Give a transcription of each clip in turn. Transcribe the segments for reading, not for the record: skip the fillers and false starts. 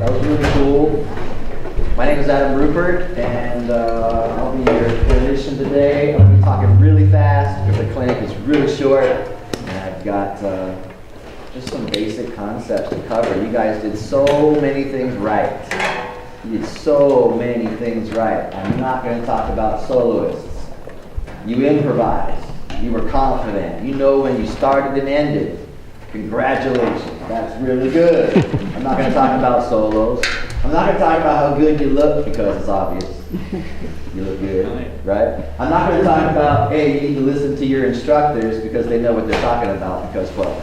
That was really cool. My name is Adam Rupert, and I'll be your clinician today. I'm going to be talking really fast because the clinic is really short, and I've got just some basic concepts to cover. You guys did so many things right. You did so many things right. I'm not going to talk about soloists. You improvised. You were confident. You know when you started and ended. Congratulations. That's really good. I'm not going to talk about solos. I'm not going to talk about how good you look because it's obvious. You look good, right? I'm not going to talk about, hey, you need to listen to your instructors because they know what they're talking about because, well,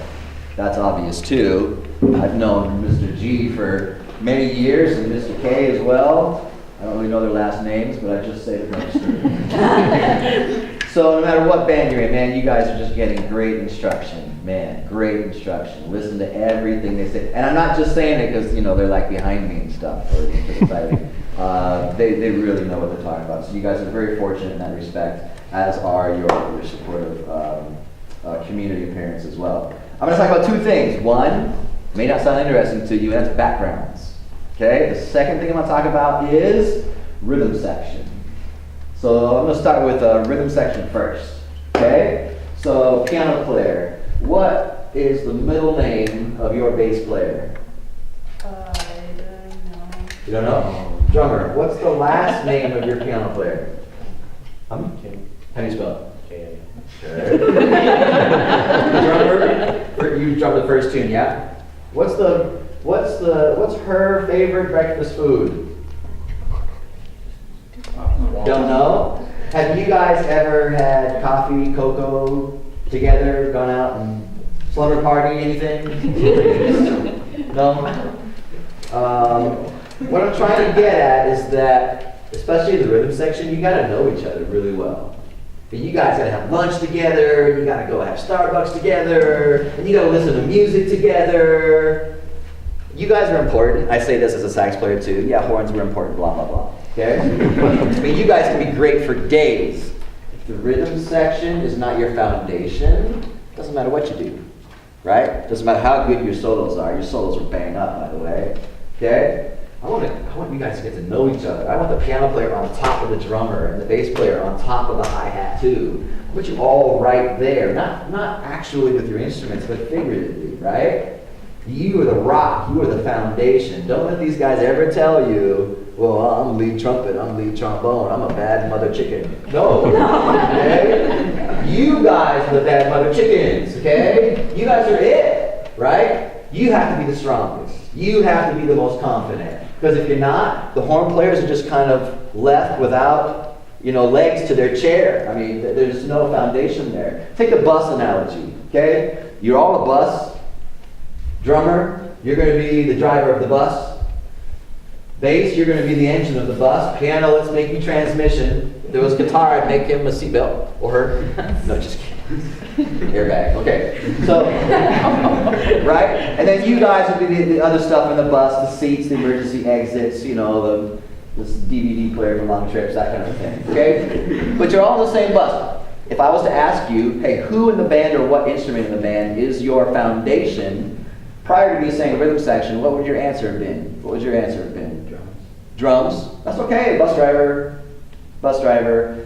that's obvious too. I've known Mr. G for many years and Mr. K as well. I don't really know their last names, but I just say the register. So no matter what band you're in, man, you guys are just getting great instruction. Man, great instruction. Listen to everything they say. And I'm not just saying it because, you know, they're like behind me and stuff. Or they really know what they're talking about. So you guys are very fortunate in that respect, as are your supportive community parents as well. I'm going to talk about two things. One, may not sound interesting to you, and that's backgrounds. Okay? The second thing I'm going to talk about is rhythm section. So I'm going to start with rhythm section first. Okay? So piano player, what is the middle name of your bass player? I don't know. You don't know? Drummer, what's the last name of your piano player? How do you spell it? K. Drummer, you drum the first tune, yeah? What's her favorite breakfast food? Don't know? Have you guys ever had coffee, cocoa together, gone out and slumber party, anything? No? What I'm trying to get at is that, especially in the rhythm section, you gotta know each other really well. But you guys gotta have lunch together, you gotta go have Starbucks together, and you gotta listen to music together. You guys are important. I say this as a sax player too. Yeah, horns were important, blah, blah, blah. Okay? I mean, you guys can be great for days. If the rhythm section is not your foundation, it doesn't matter what you do. Right? Doesn't matter how good your solos are. Your solos are bang up, by the way. Okay? I want you guys to get to know each other. I want the piano player on top of the drummer and the bass player on top of the hi-hat too. I want you all right there. Not actually with your instruments, but figuratively, right? You are the rock. You are the foundation. Don't let these guys ever tell you, well, I'm lead trumpet, I'm lead trombone, I'm a bad mother chicken. No. Okay? You guys are the bad mother chickens, okay? You guys are it, right? You have to be the strongest. You have to be the most confident. Because if you're not, the horn players are just kind of left without, legs to their chair. I mean, there's no foundation there. Take the bus analogy, okay? You're all a bus. Drummer, you're going to be the driver of the bus. Bass, you're going to be the engine of the bus. Piano, let's make you transmission. If there was guitar, I'd make him a seatbelt. Or her. No, just kidding. Airbag. Okay. So, right? And then you guys would be the other stuff in the bus, the seats, the emergency exits, this DVD player for long trips, that kind of thing. Okay? But you're all in the same bus. If I was to ask you, hey, who in the band or what instrument in the band is your foundation? Prior to me saying rhythm section, what would your answer have been? What would your answer have been? Drums. That's okay. Bus driver.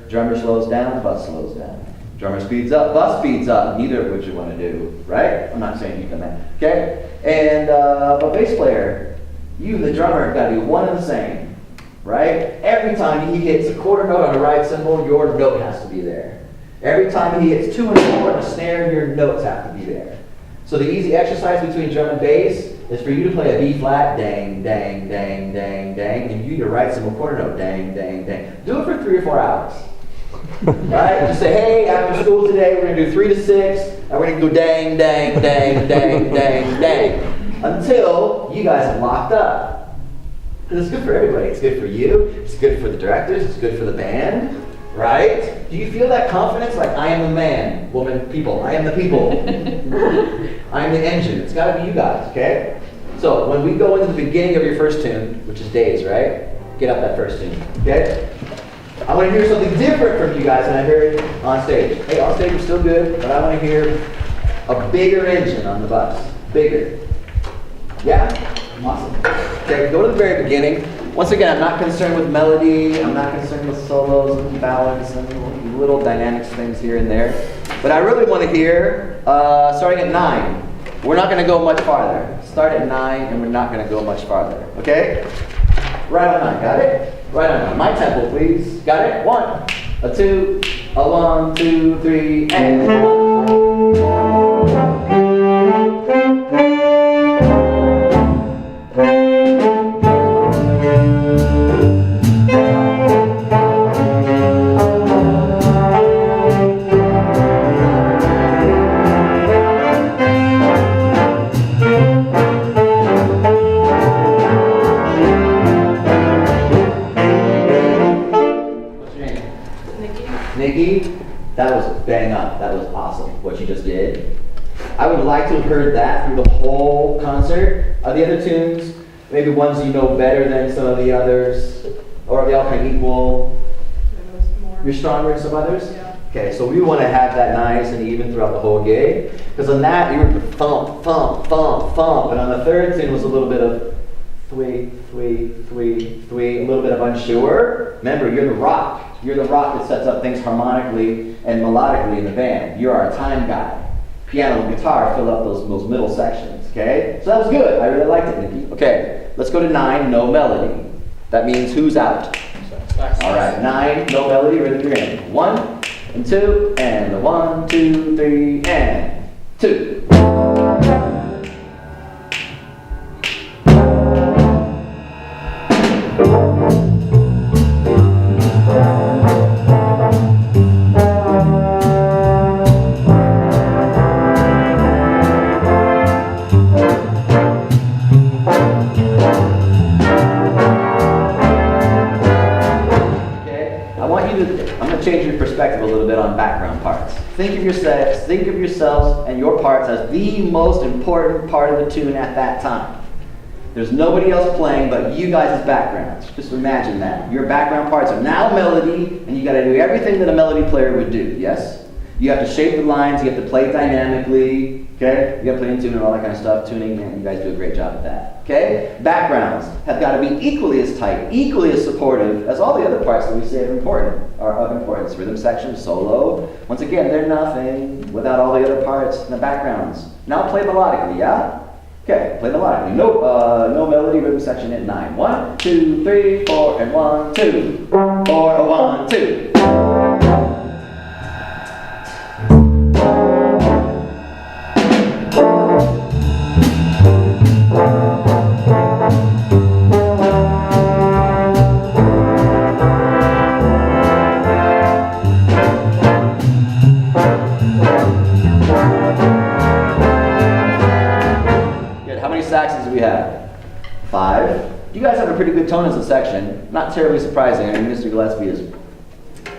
Drummer slows down, bus slows down. Drummer speeds up, bus speeds up. Neither of which you want to do, right? I'm not saying you can that. Okay? And but bass player, you, the drummer, have got to be one and the same, right? Every time he hits a quarter note on a ride cymbal, your note has to be there. Every time he hits 2 and 4 on a snare, your notes have to be there. So the easy exercise between drum and bass is for you to play a B flat, dang, dang, dang, dang, dang, and you to write some quarter note, dang, dang, dang. Do it for 3 or 4 hours. Right? Just say, hey, after school today, we're going to do 3 to 6, and we're going to go dang, dang, dang, dang, dang, dang, until you guys have locked up. Because it's good for everybody. It's good for you. It's good for the directors. It's good for the band. Right? Do you feel that confidence? Like, I am the man, woman, people. I am the people. I am the engine. It's got to be you guys, okay? So, when we go into the beginning of your first tune, which is days, right? Get up that first tune, okay? I want to hear something different from you guys than I heard on stage. Hey, on stage is still good, but I want to hear a bigger engine on the bus. Bigger. Yeah? Awesome. Okay, go to the very beginning. Once again, I'm not concerned with melody. I'm not concerned with solos and ballads and little dynamics things here and there. But I really want to hear, starting at 9. We're not going to go much farther. Start at 9, and we're not going to go much farther. Okay? Right on 9. Got it? Right on 9. My tempo, please. Got it? 1, a 2, a 1, 2, 3, and 1. Nikki, that was bang up. That was awesome, what you just did. I would like to have heard that through the whole concert. Are the other tunes maybe ones you know better than some of the others? Or are they all kind of equal? You're stronger than some others? Yeah. Okay, so we want to have that nice and even throughout the whole gig. Because on that, you were thump, thump, thump, thump. And on the third tune was a little bit of thwee, thwee, thwee, thwee, a little bit of unsure. Remember, you're the rock. You're the rock that sets up things harmonically and melodically in the band. You're our time guy. Piano and guitar fill up those middle sections, okay? So that was good. I really liked it, Nikki. Okay, let's go to 9, no melody. That means who's out? All right, 9, no melody, rhythm you're in. 1 and 2, and 1, 2, 3, and 2. Change your perspective a little bit on background parts. Think of yourselves and your parts as the most important part of the tune at that time. There's nobody else playing but you guys as backgrounds. Just imagine that. Your background parts are now melody, and you got to do everything that a melody player would do, yes? You have to shape the lines, you have to play dynamically, okay? You got to play in tune and all that kind of stuff, tuning, and you guys do a great job at that, okay? Backgrounds have got to be equally as tight, equally as supportive as all the other parts that we say are of importance. Rhythm section, solo. Once again, they're nothing without all the other parts and the backgrounds. Now play melodically, yeah? Okay, play melodically. No melody, rhythm section at 9. 1, 2, 3, 4, and 1, 2. 4, 1, 2. Saxes we have 5. You guys have a pretty good tone as a section. Not terribly surprising. I mean, Mr. Gillespie is,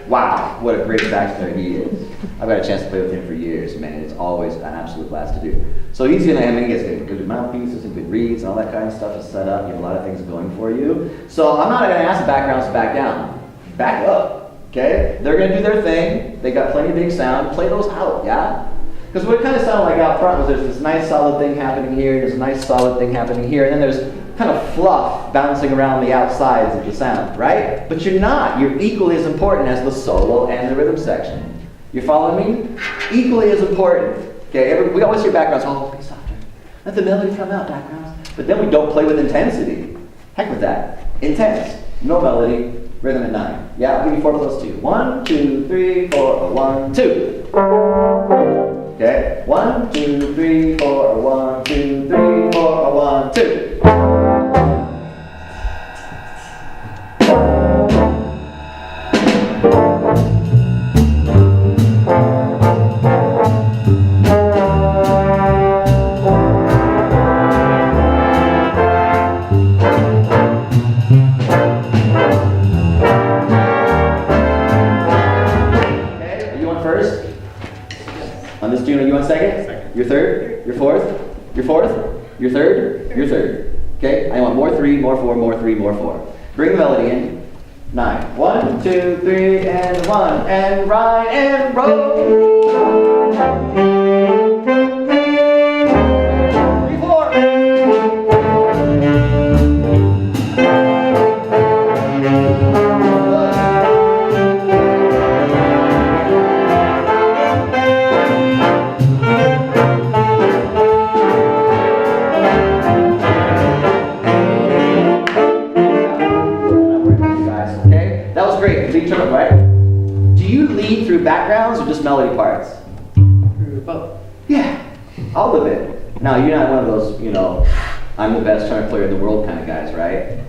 wow, what a great sax player he is. I've got a chance to play with him for years, man. It's always an absolute blast to do. So he's gonna, he gets good mouthpieces and good reeds and all that kind of stuff is set up. You have a lot of things going for you. So I'm not gonna ask the backgrounds to back down. Back up, okay? They're gonna do their thing. They got plenty of big sound. Play those out, yeah? Because what it kind of sounded like out front was there's this nice solid thing happening here, there's a nice solid thing happening here, and then there's kind of fluff bouncing around the outsides of the sound, right? But you're not. You're equally as important as the solo and the rhythm section. You following me? Equally as important. Okay, we always hear backgrounds, oh, play softer. Let the melody come out, backgrounds. But then we don't play with intensity. Heck with that. Intense. No melody. Rhythm at 9. Yeah, I'll give you 4 plus 2. 1, 2, 3, 4, 1, 2. Okay, 1, 2, 3, 4, 1, 2, 3, 4, 1, 2. Your third, your fourth, your fourth, your third, your third. Okay? I want more 3, more 4, more 3, more 4. Bring the melody in. 9. 1, 2, 3, and 1. And ride and roll. 3, 4. with backgrounds or just melody parts? Both. Yeah, all of it. Now, you're not one of those, you know, I'm the best trumpet player in the world kind of guys, right?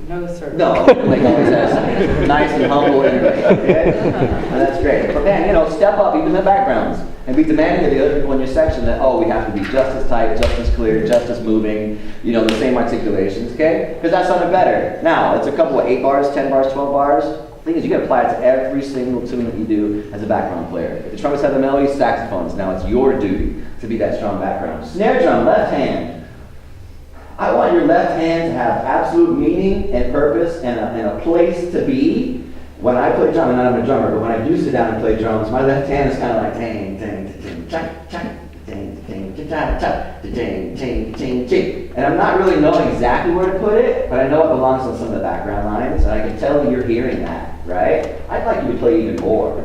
No, sir. No, like always has nice and humble energy, okay? And that's great. But man, you know, step up even the backgrounds and be demanding of the other people in your section that, oh, we have to be just as tight, just as clear, just as moving, you know, the same articulations, okay? Because that's something better. Now, it's a couple of 8 bars, 10 bars, 12 bars. The thing is, you can apply it to every single tune that you do as a background player. If the trumpets have the melody, saxophones. Now it's your duty to be that strong background. Snare drum, left hand. I want your left hand to have absolute meaning and purpose and a place to be. When I play drum, and I'm a drummer, but when I do sit down and play drums, my left hand is kind of like ting, ting, ting, chak, chak, ting, ting, chak, chak, ting, ting, ting, ting. And I'm not really knowing exactly where to put it, but I know it belongs on some of the background lines, and I can tell you're hearing that, right? I'd like you to play even more.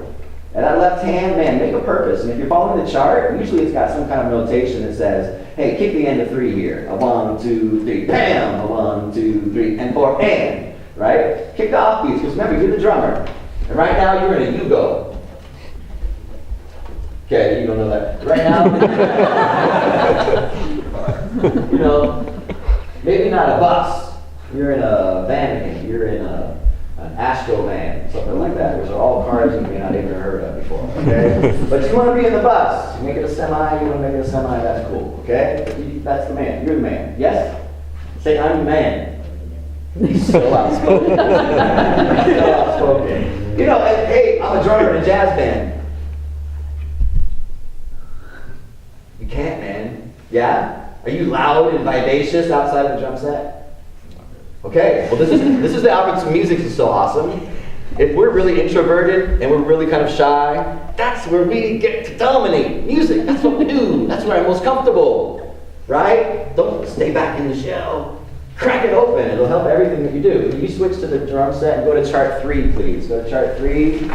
And that left hand, man, make a purpose. And if you're following the chart, usually it's got some kind of notation that says, hey, kick the end of 3 here. A 1, 2, 3, bam! A 1, 2, 3, and 4, and. Right? Kick the offbeats, because remember, you're the drummer. And right now, you're in a you go. Okay, you don't know that. Right now, you know, maybe not a bus. You're in a van, you're in an Astro van, something like that. Those are all cars you may not have ever heard of before, okay? But you want to be in the bus. You make it a semi, you want to make it a semi, that's cool, okay? That's the man. You're the man. Yes? Say, I'm the man. He's so outspoken. So outspoken. You know, and, hey, I'm a drummer in a jazz band. You can't, man. Yeah? Are you loud and vivacious outside of the drum set? Okay, well this is the opportunity. Music is so awesome. If we're really introverted and we're really kind of shy, that's where we get to dominate. Music, that's what we do. That's where I'm most comfortable. Right? Don't stay back in the shell. Crack it open. It'll help everything that you do. Can you switch to the drum set and go to chart 3, please? Go to chart 3.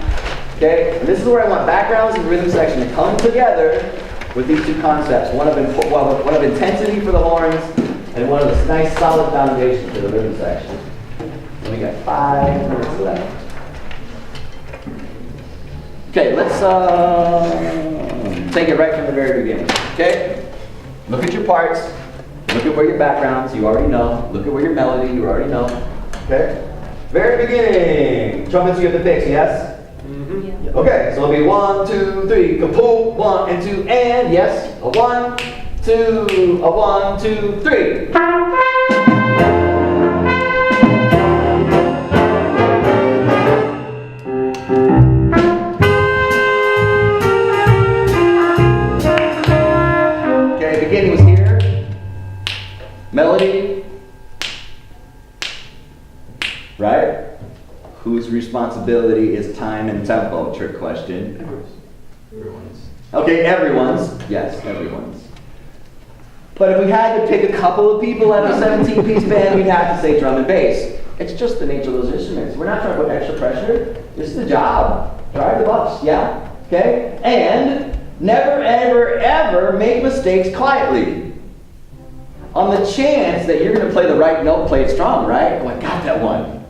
Okay? And this is where I want backgrounds and rhythm section to come together with these two concepts. One of intensity for the horns and one of this nice solid foundation for the rhythm section. And we got 5 minutes left. Okay, let's take it right from the very beginning. Okay? Look at your parts. Look at where your backgrounds, you already know. Look at where your melody, you already know. Okay? Very beginning. Trumpets you have to fix, yes? Mm-hmm. Yeah. Okay, so it'll be 1, 2, 3, kapoom, 1 and 2, and yes. A 1, 2, a 1, 2, 3. Beginning was here. Melody. Right? Whose responsibility is time and tempo? Trick question. Everyone's. Okay, everyone's. Yes, everyone's. But if we had to pick a couple of people out of a 17-piece band, we'd have to say drum and bass. It's just the nature of those instruments. We're not trying to put extra pressure. This is the job. Drive the bus, yeah? Okay? And never, ever, ever make mistakes quietly. On the chance that you're going to play the right note, play it strong, right? Oh, I got that one.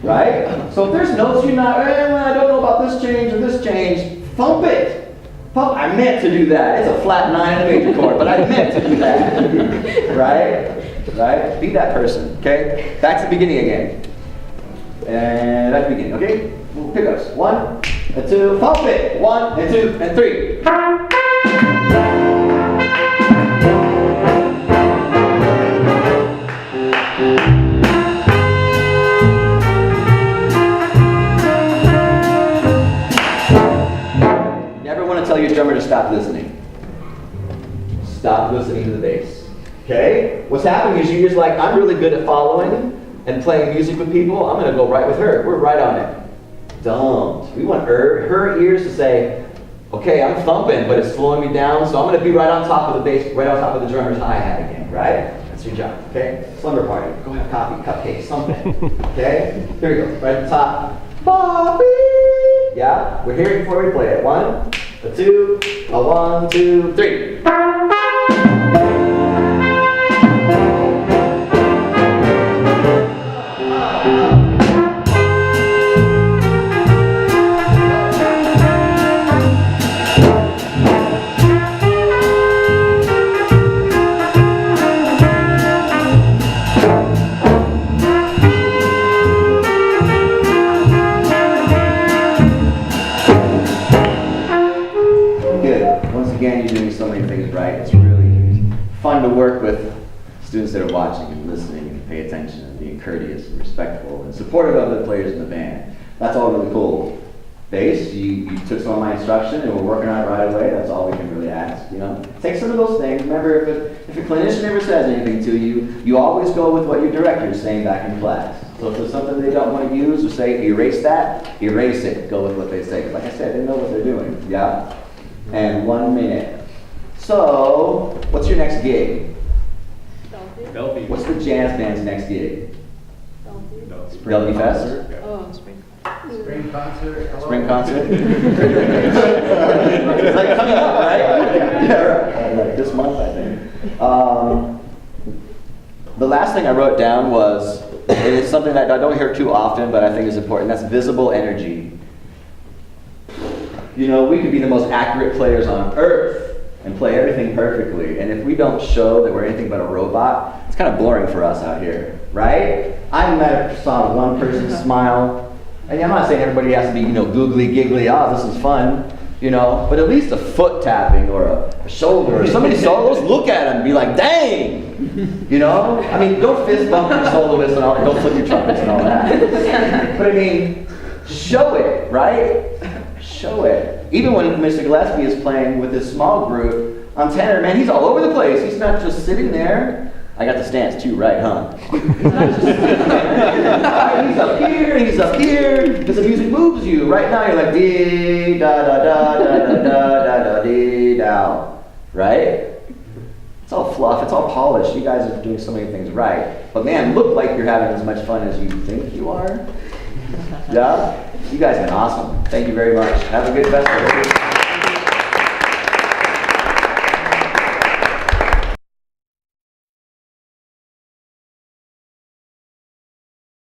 Right? So if there's notes you're not, I don't know about this change or this change, thump it. Thump. I meant to do that. It's a flat 9 and a major chord, but I meant to do that. Right? Right? Be that person, okay? Back to the beginning again. And at the beginning, okay? Pickups. 1 and 2, thump it. 1 and 2 and 3. Never want to tell your drummer to stop listening. Stop listening to the bass. Okay? What's happening is you're just like, I'm really good at following and playing music with people. I'm going to go right with her. We're right on it. Don't. We want her ears to say, okay, I'm thumping, but it's slowing me down, so I'm going to be right on top of the bass, right on top of the drummer's hi-hat again, right? That's your job, okay? Slumber party. Go have coffee, cupcakes, something. Okay? Here we go. Right at the top. Bobby! Yeah? We're here before we play it. 1, a 2, a 1, 2, 3. getting so many things right. It's really fun to work with students that are watching and listening and pay attention and being courteous and respectful and supportive of the players in the band. That's all really cool. Bass, you took some of my instruction and we're working on it right away. That's all we can really ask, you know. Take some of those things. Remember, if a clinician ever says anything to you, you always go with what your director is saying back in class. So if there's something they don't want to use or say, erase that, erase it. Go with what they say. 'Cause like I said, they know what they're doing, yeah? And 1 minute. So, what's your next gig? Bellevue. What's the jazz band's next gig? Bellevue. Bellevue Fest? Oh, spring. Spring concert. hello. Spring concert? It's like coming up, right? Yeah, right. Like this month, I think. The last thing I wrote down was, it is something that I don't hear too often, but I think is important. That's visible energy. You know, we could be the most accurate players on earth and play everything perfectly. And if we don't show that we're anything but a robot, it's kind of boring for us out here, right? I never saw one person smile. And I'm not saying everybody has to be, you know, googly giggly, this is fun, you know, but at least a foot tapping or a shoulder or somebody solos, look at them and be like, dang, you know? I mean, don't fist bump your soloists and all, don't flip your trumpets and all that. But I mean, show it, right? Show it. Even when Mr. Gillespie is playing with his small group on tenor, man, he's all over the place. He's not just sitting there. I got the stance too, right, huh? He's not just sitting there. He's up here, he's up here, because the music moves you. Right now, you're like, dee, da, da, da, da, da, da, da, da, dee, da, right? It's all fluff, it's all polished. You guys are doing so many things right. But man, look like you're having as much fun as you think you are. Yeah? You guys have been awesome. Thank you very much. Have a good festival.